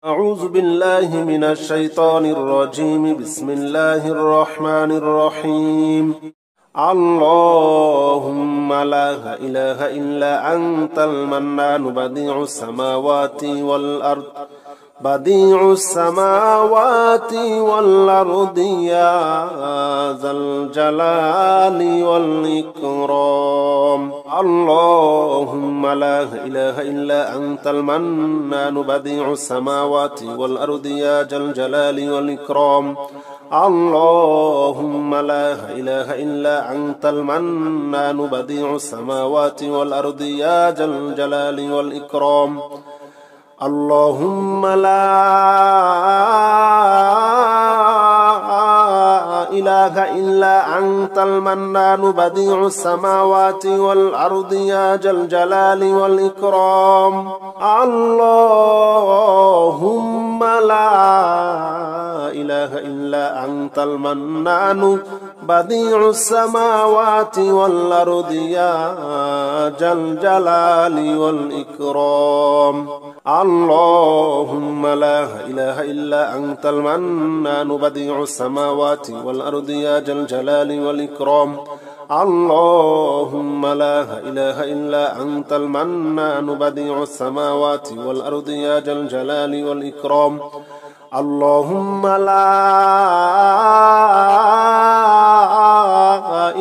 أعوذ بالله من الشيطان الرجيم. بسم الله الرحمن الرحيم. اللهم لا إله إلا أنت المنان بديع السماوات والأرض يا ذا الجلال والإكرام. اللهم لا إله إلا أنت المنان بديع السماوات والأرض يا ذا الجلال والإكرام. اللهم لا إله إلا أنت المنان بديع السماوات والأرض يا ذا الجلال والإكرام. اللهم لا إله إلا أنت المنان بديع السماوات والأرض يا ذا الجلال والإكرام. اللهم لا إله إلا أنت المنان بديع السماوات والأرض يا ذا الجلال والإكرام. اللهم لا إله إلا أنت المنان بديع السماوات والأرض يا ذا الجلال والإكرام. اللهم لا إله إلا أنت المنان بديع السماوات والأرض يا ذا الجلال والإكرام. اللهم لا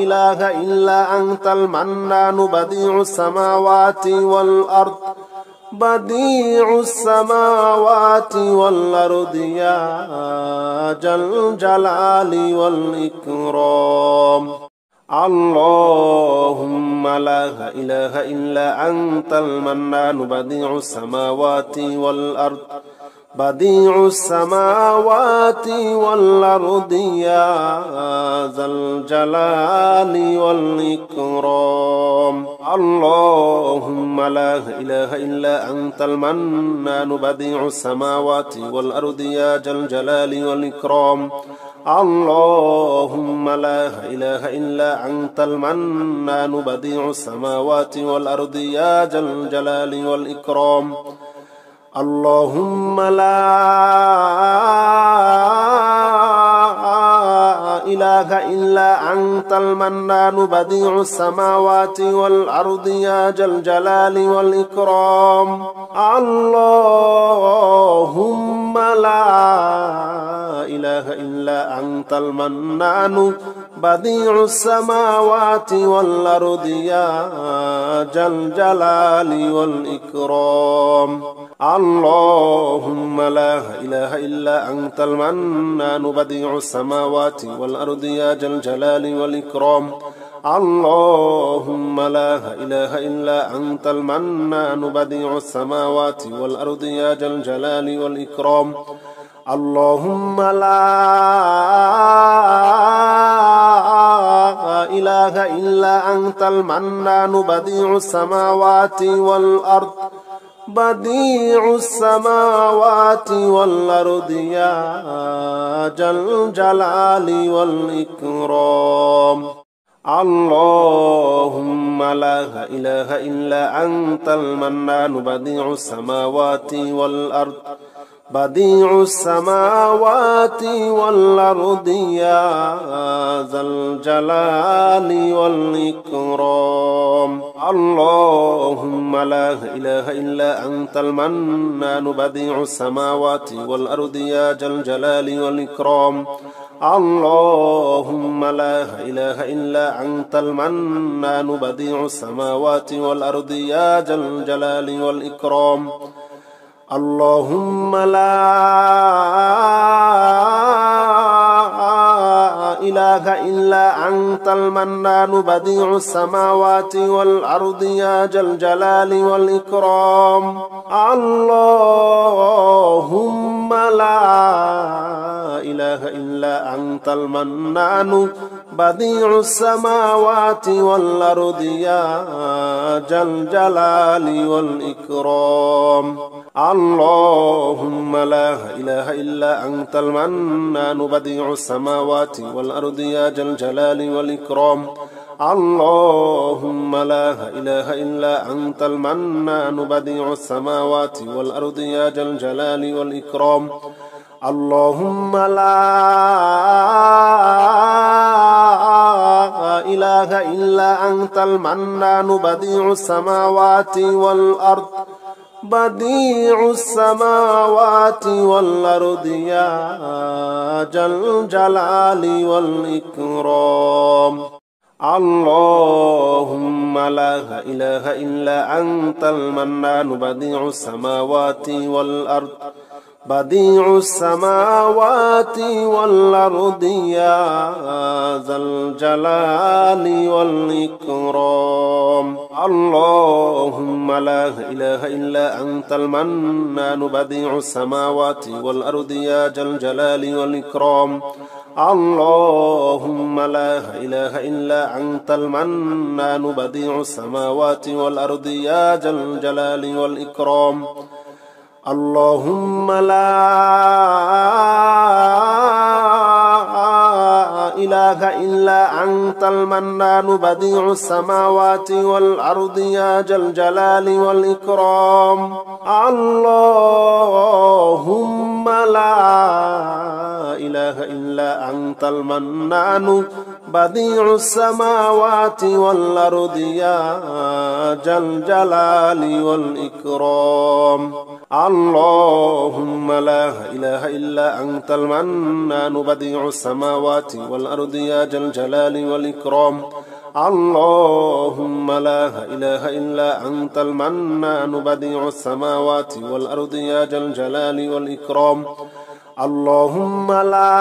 إله إلا أنت المنان بديع السماوات والأرض يا ذا الجلال والإكرام. اللهم لا إله إلا أنت المنان بديع السماوات والأرض يا ذا الجلال والإكرام. اللهم لا إله إلا أنت المنان بديع السماوات والأرض يا ذا الجلال والإكرام. اللهم لا إله إلا أنت المنان بديع السماوات والأرض يا ذا الجلال والإكرام. اللهم لا إله إلا أنت المنان بديع السماوات والأرض يا ذا الجلال والإكرام. اللهم لا إله إلا أنت المنان بديع السماوات والأرض يا ذا الجلال والإكرام. اللهم لا إله إلا أنت المنان بديع السماوات والأرض يا ذا الجلال والإكرام. اللهم لا إله إلا أنت المنان بديع السماوات والأرض يا ذا الجلال والإكرام. اللهم لا إله إلا أنت المنان بديع السماوات والأرض يا ذا الجلال والإكرام. اللهم لا إله إلا أنت المنان بديع السماوات والأرض يا ذا الجلال والإكرام. اللهم لا إله إلا أنت المنان بديع السماوات والأرض يا ذا الجلال والإكرام. اللهم لا إله إلا أنت المنان بديع السماوات والأرض يا ذا الجلال والإكرام. اللهم لا إله إلا أنت المنان بديع السماوات والأرض يا ذا الجلال والإكرام. اللهم لا إله إلا أنت المنان بديع السماوات والأرض يا ذا الجلال والإكرام. اللهم لا إله إلا أنت المنان بديع السماوات والأرض يا ذا الجلال والإكرام. اللهم لا إله إلا أنت المنان بديع السماوات والأرض يا ذا الجلال والإكرام اللهم لا إله إلا أنت المنان بديع السماوات والأرض بديع السماوات والأرض يا ذا الجلال والإكرام اللهم لا إله إلا أنت المنان بديع السماوات والأرض بديع السماوات والأرض يا ذا الجلال والإكرام اللهم لا إله إلا أنت المنان بديع السماوات والأرض يا ذا الجلال والإكرام اللهم لا إله إلا أنت المنان بديع السماوات والأرض يا ذا الجلال والإكرام اللهم لا إله إلا أنت المنان بديع السماوات والأرض يا ذا الجلال والإكرام اللهم لا إله إلا أنت المنان بديع السماوات والأرض يا ذا الجلال والإكرام اللهم لا إله إلا أنت المنان بديع السماوات والأرض يا ذا الجلال والإكرام اللهم لا إله إلا أنت المنان بديع السماوات والأرض يا ذا الجلال والإكرام اللهم لا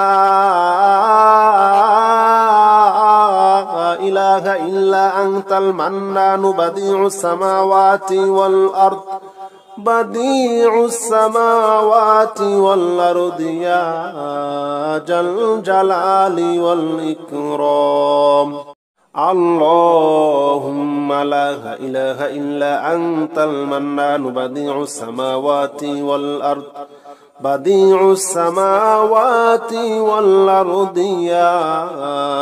إله إلا أنت المنان بديع السماوات والأرض بديع السماوات والأرض يا ذا الجلال والإكرام اللهم لا إله إلا أنت المنان بديع السماوات والأرض بديع السماوات والأرض يا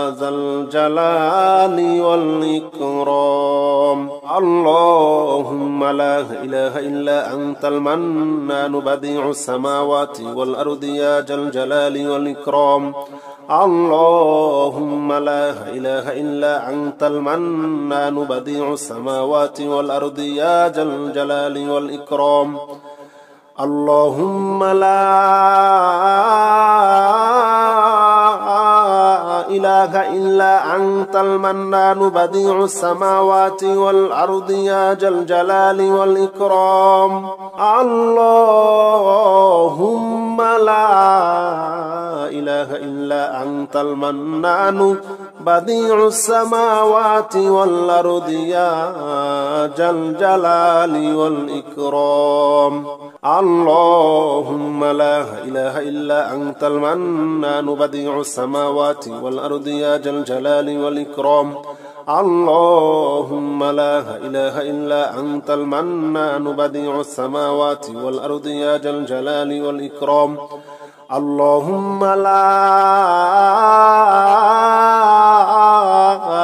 ذا الجلال والإكرام اللهم لا إله إلا أنت المنان بديع السماوات والأرض يا ذا الجلال والإكرام اللهم لا إله إلا أنت المنان بديع السماوات والأرض يا ذا الجلال والإكرام اللهم لا إله إلا أنت المنان بديع السماوات والأرض يا ذا الجلال والإكرام اللهم لا إله إلا أنت المنان بديع السماوات والأرض يا ذا الجلال والإكرام اللهم لا إله إلا أنت المنان بديع السماوات والأرض يا ذا الجلال والإكرام اللهم لا إله إلا أنت المنان بديع السماوات والأرض يا ذا الجلال والإكرام اللهم لا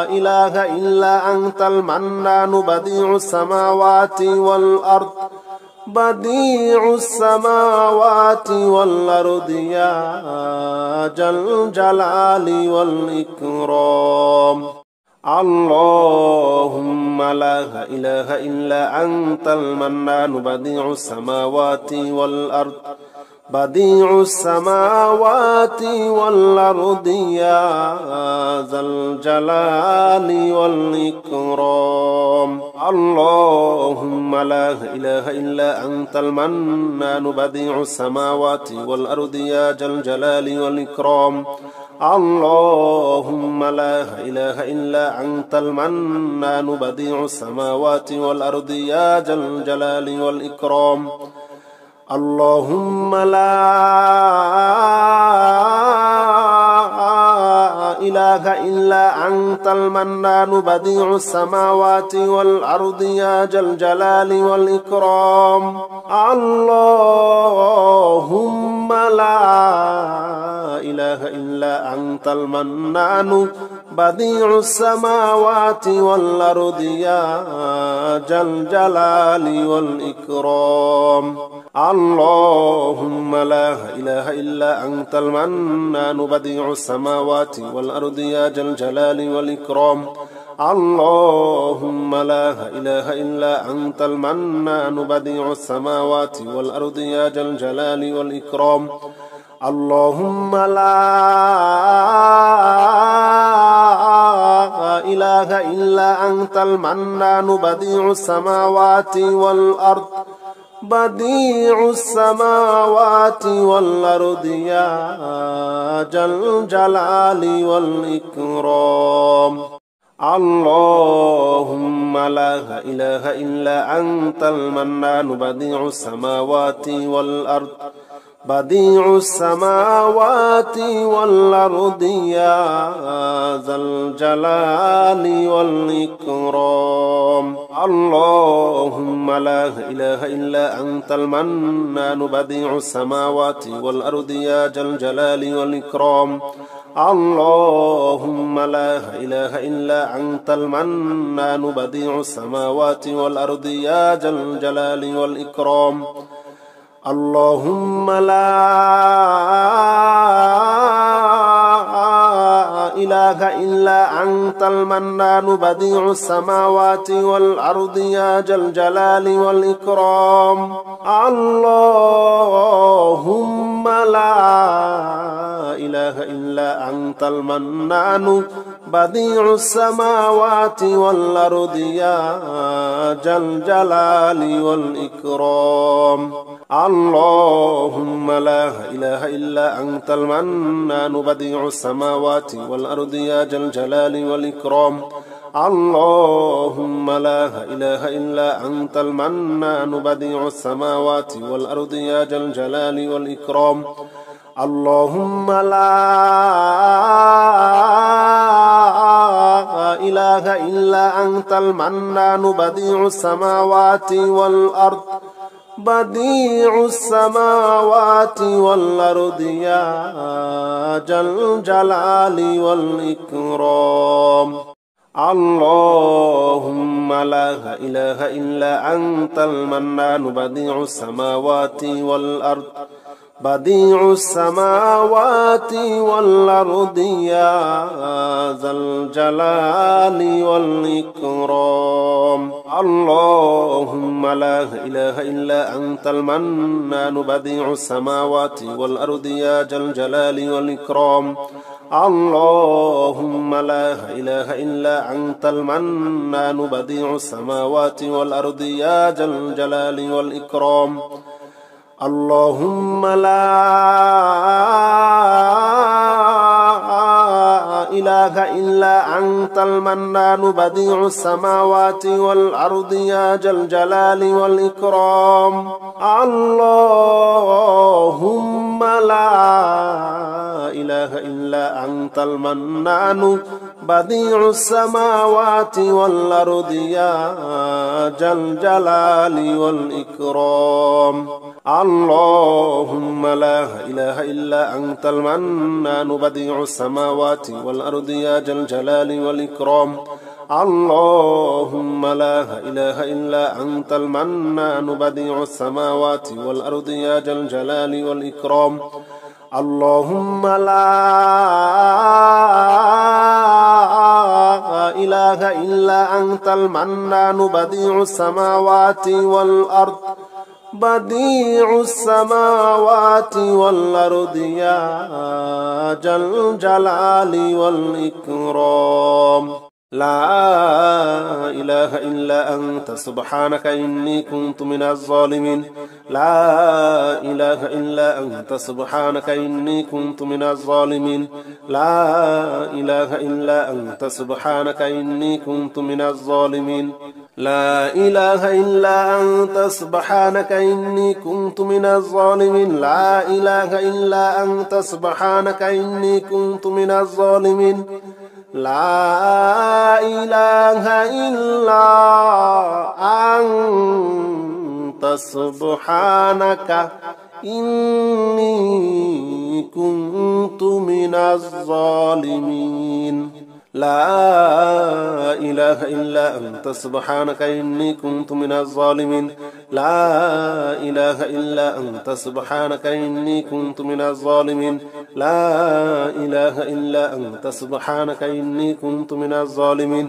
إله إلا أنت المنان بديع السماوات والأرض بديع السماوات والأرض يا ذا الجلال والإكرام اللهم لا إله إلا أنت المنان بديع السماوات والأرض بديع السماوات والأرض يا ذا الجلال والإكرام اللهم لا إله إلا أنت المنان بديع السماوات والأرض يا ذا الجلال والإكرام اللهم لا إله إلا أنت المنان بديع السماوات والأرض يا ذا الجلال والإكرام اللهم لا إله إلا أنت المنان بديع السماوات والأرض يا ذا الجلال والإكرام اللهم لا إله إلا أنت المنان بديع السماوات والأرض يا ذا الجلال والإكرام اللهم لا إله إلا أنت المنان بديع السماوات والأرض يا ذا الجلال والإكرام اللهم لا إله إلا أنت المنان بديع السماوات والأرض يا ذا الجلال والإكرام اللهم لا إله إلا أنت المنان بديع السماوات والأرض بديع السماوات والأرض يا ذا الجلال والإكرام اللهم لا إله إلا أنت المنان بديع السماوات والأرض بديع السماوات والأرض يا ذا الجلال والإكرام اللهم لا إله إلا أنت المنان بديع السماوات والأرض يا ذا الجلال والإكرام اللهم لا إله إلا أنت المنان بديع السماوات والأرض يا ذا الجلال والإكرام اللهم لا إله إلا أنت المنان بديع السماوات والأرض يا ذا الجلال والإكرام اللهم لا إله إلا أنت المنان بديع السماوات والأرض يا ذا الجلال والإكرام اللهم لا إله إلا أنت المنان بديع السماوات والأرض يا ذا الجلال والإكرام اللهم لا إله إلا أنت المنان بديع السماوات والأرض يا ذا الجلال والإكرام اللهم لا إله إلا أنت المنان بديع السماوات والأرض بديع السماوات والأرض يا ذا الجلال والإكرام اللهم لا إله إلا أنت المنان بديع السماوات والأرض بديع السماوات والأرض يا ذا الجلال والإكرام اللهم لا إله إلا أنت المنان بديع السماوات والأرض يا ذا الجلال والإكرام اللهم لا إله إلا أنت المنان بديع السماوات والأرض يا ذا الجلال والإكرام اللهم لا إله إلا أنت المنان بديع السماوات والأرض يا ذا الجلال والإكرام اللهم لا إله إلا أنت المنان بديع السماوات والأرض يا ذا الجلال والإكرام اللهم لا إله إلا أنت المنان بديع السماوات والأرض يا ذا الجلال والإكرام اللهم لا إله إلا أنت المنان بديع السماوات والأرض يا ذا الجلال والإكرام اللهم لا إله إلا أنت المنان بديع السماوات والأرض بديع السماوات والأرض يا ذا الجلال والإكرام لا إله إلا أنت سبحانك إني كنت من الظالمين لا إله إلا أنت سبحانك إني كنت من الظالمين لا إله إلا أنت سبحانك إني كنت من الظالمين لا إله إلا أنت سبحانك إني كنت من الظالمين لا إله إلا أنت سبحانك إني كنت من الظالمين لا إله إلا أنت سبحانك إني كنت من الظالمين لا إله إلا أنت سبحانك إني كنت من الظالمين لا إله إلا أنت سبحانك إني كنت من الظالمين لا إله إلا أنت سبحانك إني كنت من الظالمين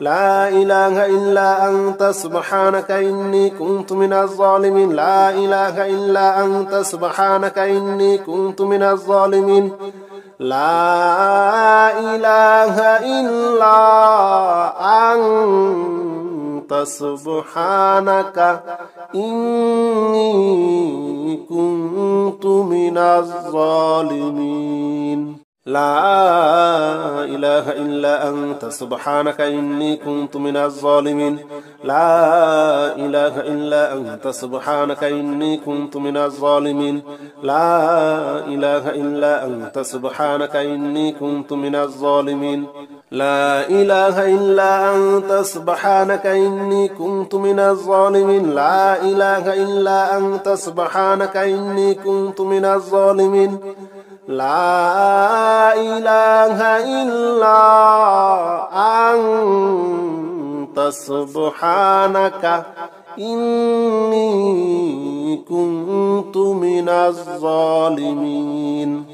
لا إله إلا أنت سبحانك إني كنت من الظالمين لا إله إلا أنت سبحانك إني كنت من الظالمين لا إله إلا أنت سبحانك إني كنت من الظالمين لا إله إلا أنت سبحانك إني كنت من الظالمين لا إله إلا أنت سبحانك إني كنت من الظالمين لا إله إلا أنت سبحانك إني كنت من الظالمين لا إله إلا أنت سبحانك إني كنت من الظالمين لا إله إلا أنت سبحانك إني كنت من الظالمين لا إله إلا أنت سبحانك إني كنت من الظالمين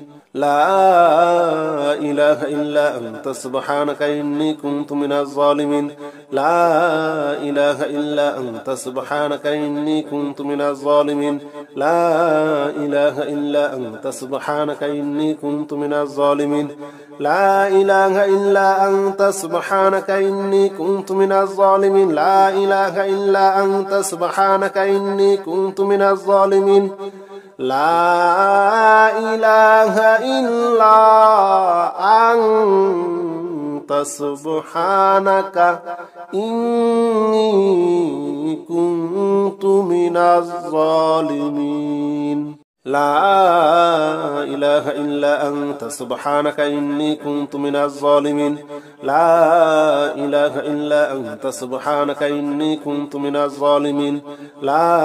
لا إله إلا أنت سبحانك إني كنت من الظالمين لا إله إلا أنت سبحانك إني كنت من الظالمين لا إله إلا أنت سبحانك إني كنت من الظالمين لا إله إلا أنت سبحانك إني كنت من الظالمين لا إله إلا أنت سبحانك إني كنت من الظالمين لا إله إلا أنت سبحانك إني كنت من الظالمين لا إله إلا أنت سبحانك إني كنت من الظالمين لا إله إلا أنت سبحانك إني كنت من الظالمين لا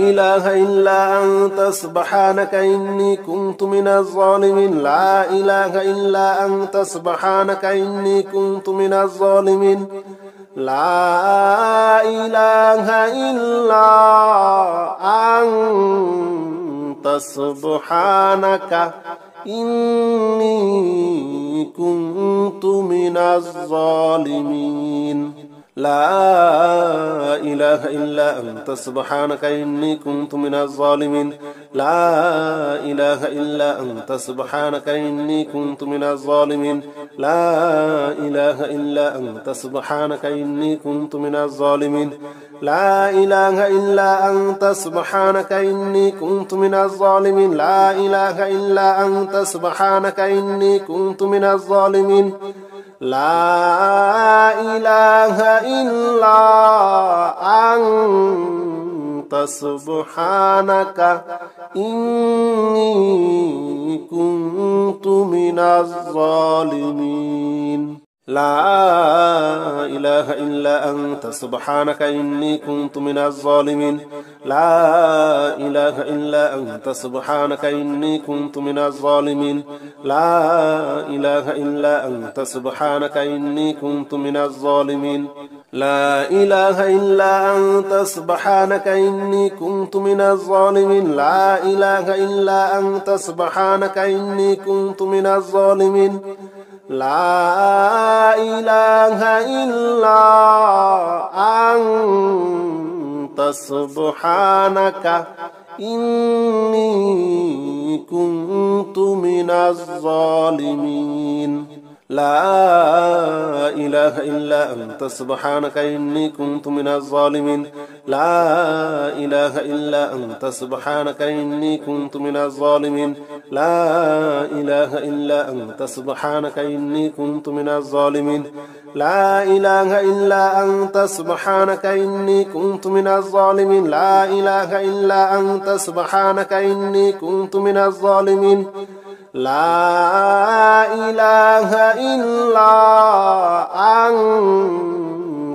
إله إلا أنت سبحانك إني كنت من الظالمين لا إله إلا أنت سبحانك إني كنت من الظالمين لا إله إلا أنت سبحانك إني كنت من الظالمين لا إله إلا أنت سبحانك إني كنت من الظالمين لا إله إلا أنت سبحانك إني كنت من الظالمين لا إله إلا أنت سبحانك إني كنت من الظالمين لا إله إلا أنت سبحانك إني كنت من الظالمين لا إله إلا أنت سبحانك إني كنت من الظالمين لا إله إلا أنت سبحانك إني كنت من الظالمين لا إله إلا أنت سبحانك إني كنت من الظالمين لا إله إلا أنت سبحانك إني كنت من الظالمين لا إله إلا أنت سبحانك إني كنت من الظالمين لا إله إلا أنت سبحانك إني كنت من الظالمين لا إله إلا أنت سبحانك إني كنت من الظالمين لا إله إلا أنت سبحانك إني كنت من الظالمين لا إله إلا أنت سبحانك إني كنت من الظالمين لا إله إلا أنت سبحانك إني كنت من الظالمين لا إله إلا أنت سبحانك إني كنت من الظالمين لا إله إلا أنت سبحانك إني كنت من الظالمين لا إله إلا أنت سبحانك إني كنت من الظالمين لا إله إلا أنت سبحانك إني كنت من الظالمين لا إله إلا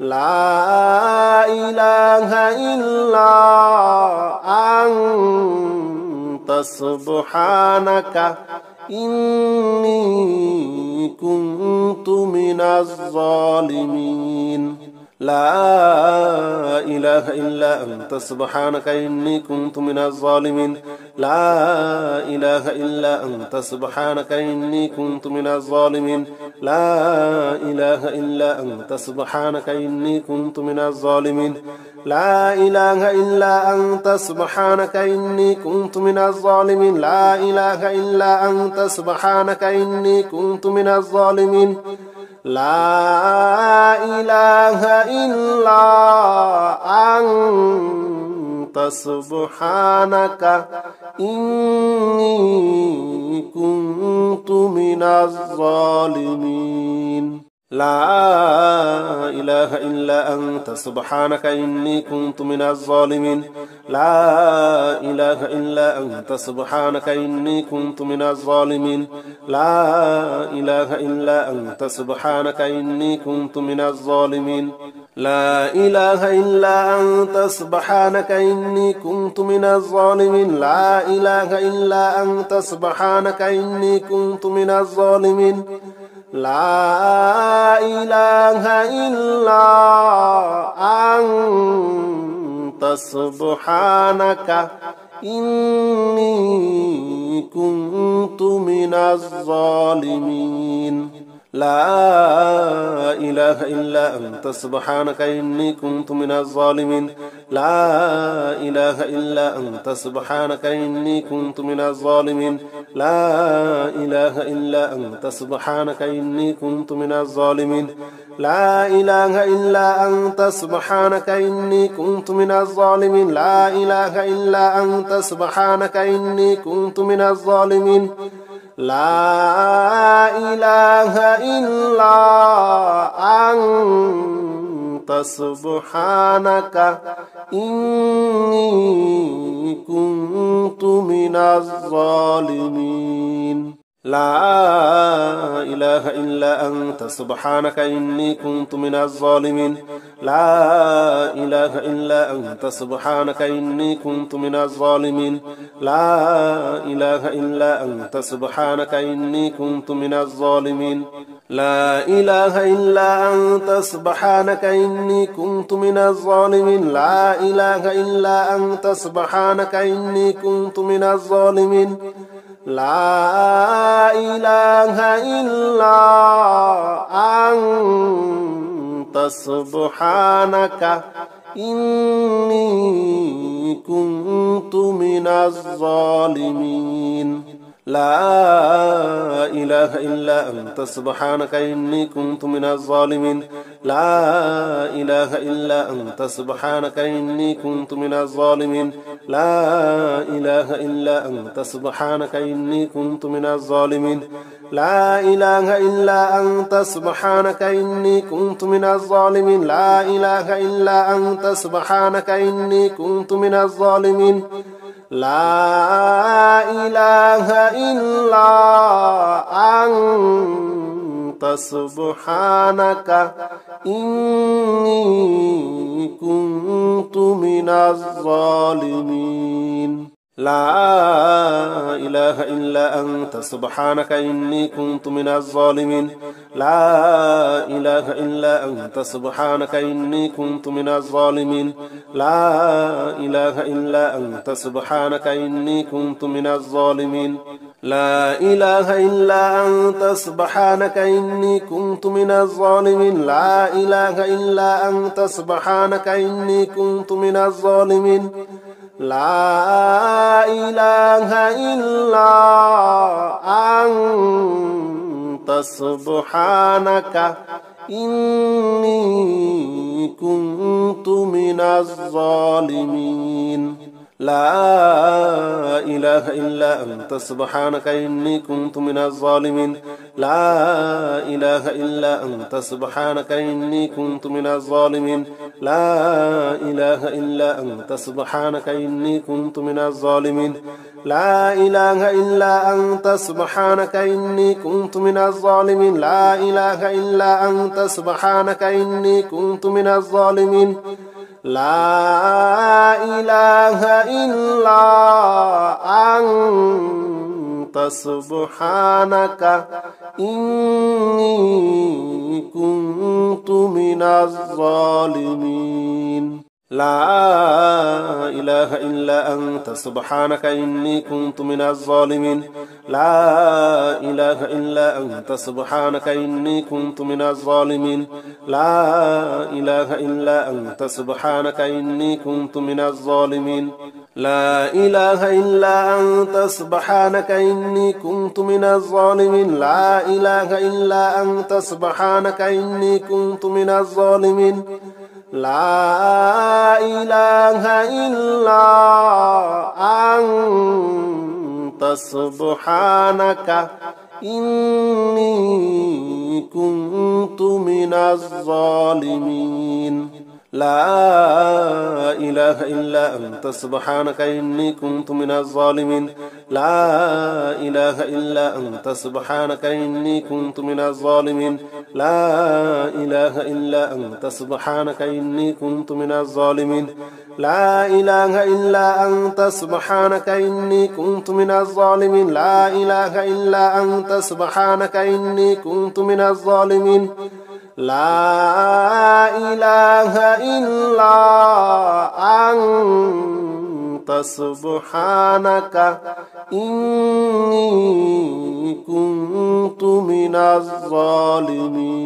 لا إله إلا أنت سبحانك إني كنت من الظالمين لا إله إلا أنت سبحانك إني كنت من الظالمين لا إله إلا أنت سبحانك إني كنت من الظالمين لا إله إلا أنت سبحانك إني كنت من الظالمين لا إله إلا أنت سبحانك إني كنت من الظالمين لا إله إلا أنت سبحانك إني كنت من الظالمين لا إله إلا أنت سبحانك إني كنت من الظالمين لا إله إلا أنت سبحانك إني كنت من الظالمين لا إله إلا أنت سبحانك إني كنت من الظالمين لا إله إلا أنت سبحانك إني كنت من الظالمين لا إله إلا أنت سبحانك إني كنت من الظالمين لا إله إلا أنت سبحانك إني كنت من الظالمين لا إله إلا أنت سبحانك إني كنت من الظالمين لا إله إلا أنت سبحانك إني كنت من الظالمين لا إله إلا أنت سبحانك إني كنت من الظالمين لا إله إلا أنت سبحانك إني كنت من الظالمين لا إله إلا أنت سبحانك إني كنت من الظالمين لا إله إلا أنت سبحانك إني كنت من الظالمين لا إله إلا أنت سبحانك إني كنت من الظالمين لا إله إلا أنت سبحانك إني كنت من الظالمين لا إله إلا أنت سبحانك إني كنت من الظالمين لا إله إلا أنت سبحانك إني كنت من الظالمين لا إله إلا أنت سبحانك إني كنت من الظالمين لا إله إلا أنت سبحانك إني كنت من الظالمين لا إله إلا أنت سبحانك إني كنت من الظالمين لا إله إلا أنت سبحانك إني كنت من الظالمين لا إله إلا أنت سبحانك إني كنت من الظالمين لا إله إلا أنت سبحانك إني كنت من الظالمين لا إله إلا أنت سبحانك إني كنت من الظالمين لا إله إلا أنت سبحانك إني كنت من الظالمين لا إله إلا أنت سبحانك إني كنت من الظالمين لا إله إلا أنت سبحانك إني كنت من الظالمين لا إله إلا أنت سبحانك إني كنت من الظالمين لا إله إلا أنت سبحانك إني كنت من الظالمين لا إله إلا أنت سبحانك إني كنت من الظالمين لا إله إلا أنت سبحانك إني كنت من الظالمين لا إله إلا أنت سبحانك إني كنت من الظالمين لا إله إلا أنت سبحانك إني كنت من الظالمين لا إله إلا أنت سبحانك إني كنت من الظالمين لا إله إلا أنت سبحانك إني كنت من الظالمين لا إله إلا أنت سبحانك إني كنت من الظالمين لا إله إلا أنت سبحانك إني كنت من الظالمين لا إله إلا أنت سبحانك إني كنت من الظالمين لا إله إلا أنت سبحانك إني كنت من الظالمين لا إله إلا أنت سبحانك إني كنت من الظالمين لا إله إلا أنت سبحانك إني كنت من الظالمين لا إله إلا أنت سبحانك إني كنت من الظالمين لا إله إلا أنت سبحانك إني كنت من الظالمين لا إله إلا أنت سبحانك إني كنت من الظالمين لا إله إلا أنت سبحانك إني كنت من الظالمين لا إله إلا أنت سبحانك إني كنت من الظالمين لا إله إلا أنت سبحانك إني كنت من الظالمين لا إله إلا أنت سبحانك إني كنت من الظالمين لا إله إلا أنت سبحانك إني كنت من الظالمين لا إله إلا أنت سبحانك إني كنت من الظالمين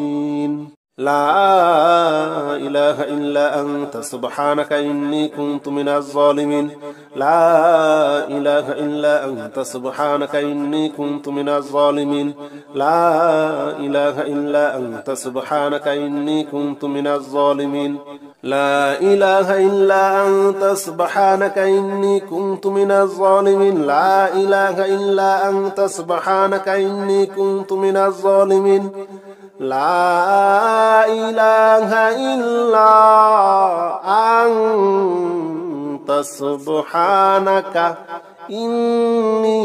لا إله إلا أنت سبحانك إني كنت من الظالمين لا إله إلا أنت سبحانك إني كنت من الظالمين لا إله إلا أنت سبحانك إني كنت من الظالمين لا إله إلا أنت سبحانك إني كنت من الظالمين لا إله إلا أنت سبحانك إني كنت من الظالمين لا إله إلا أنت سبحانك إني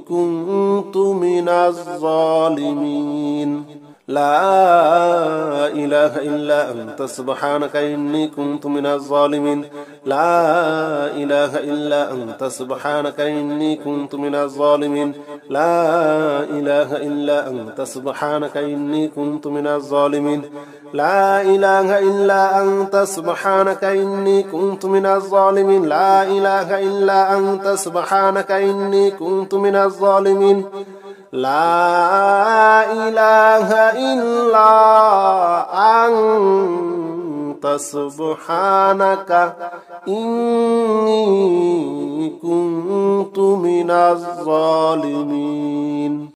كنت من الظالمين لا إله إلا أنت سبحانك إني كنت من الظالمين لا إله إلا أنت سبحانك إني كنت من الظالمين لا إله إلا أنت سبحانك إني كنت من الظالمين لا إله إلا أنت سبحانك إني كنت من الظالمين لا إله إلا أنت سبحانك إني كنت من الظالمين لا إله إلا أنت سبحانك إني كنت من الظالمين